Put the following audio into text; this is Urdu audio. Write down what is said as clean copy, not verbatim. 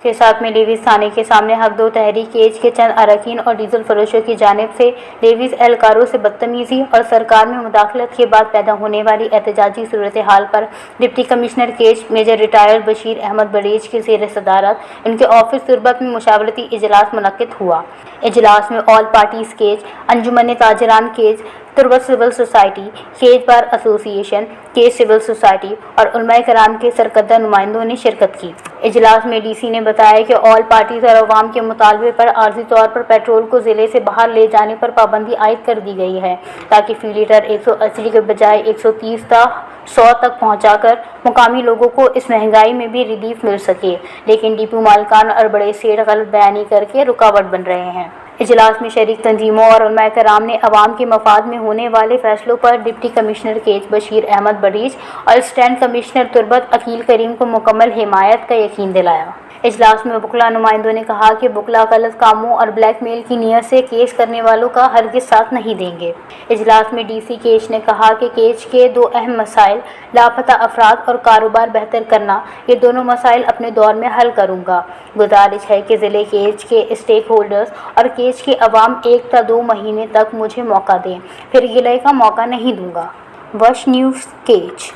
کے ساتھ میں لیویز تھانے کے سامنے حق دو تحریک کیج کے چند اراکین اور ڈیزل فروشوں کی جانب سے لیویز اہلکاروں سے بدتمیزی اور سرکار میں مداخلت کے بعد پیدا ہونے والی احتجاجی صورتحال پر deputy commissioner Kech major retired Bashir Ahmed Bareach کی زیر صدارت ان کے آفس تربت میں مشاورتی اجلاس منعقد ہوا۔ اجلاس میں آل پارٹیز کیج، انجمن تاجران کیج، تربت سول سوسائٹی، کیج بار ایسوسی ایشن، کیج سول سوسائٹی اور علماء کرام کے سرکردہ نمائندوں نے شرکت کی۔ اجلاس میں ڈی سی نے بتایا کہ آل پارٹیز اور عوام کے مطالبے پر عارضی طور پر پیٹرول کو ضلع سے باہر لے جانے پر پابندی عائد کر دی گئی ہے تاکہ فی لیٹر 180 کے بجائے 130 تا 100 تک پہنچا کر مقامی لوگوں کو اس مہنگائی میں بھی ریلیف مل سکے، لیکن ڈپو مالکان اور بڑے سیٹ غلط بیانی کر کے رکاوٹ بن رہے ہیں۔ اجلاس میں شریک تنظیموں اور علماء کرام نے عوام کے مفاد میں ہونے والے فیصلوں پر ڈپٹی کمشنر کیج بشیر احمد بڑیچ اور اسٹینڈ کمشنر تربت عقیل کریم کو مکمل حمایت کا یقین دلایا۔ اجلاس میں وکلاء نمائندوں نے کہا کہ وکلاء غلط کاموں اور بلیک میل کی نیت سے کیس کرنے والوں کا ہرگز ساتھ نہیں دیں گے۔ اجلاس میں ڈی سی کیج نے کہا کہ کیج کے دو اہم مسائل لاپتہ افراد اور کاروبار بہتر کرنا، یہ دونوں مسائل اپنے دور میں حل کروں گا۔ گزارش ہے کہ ضلع کیج کے اسٹیک ہولڈرز اور کیج کے عوام 1 تا 2 مہینے تک مجھے موقع دیں، پھر گلے کا موقع نہیں دوں گا۔ وش نیوز کیج۔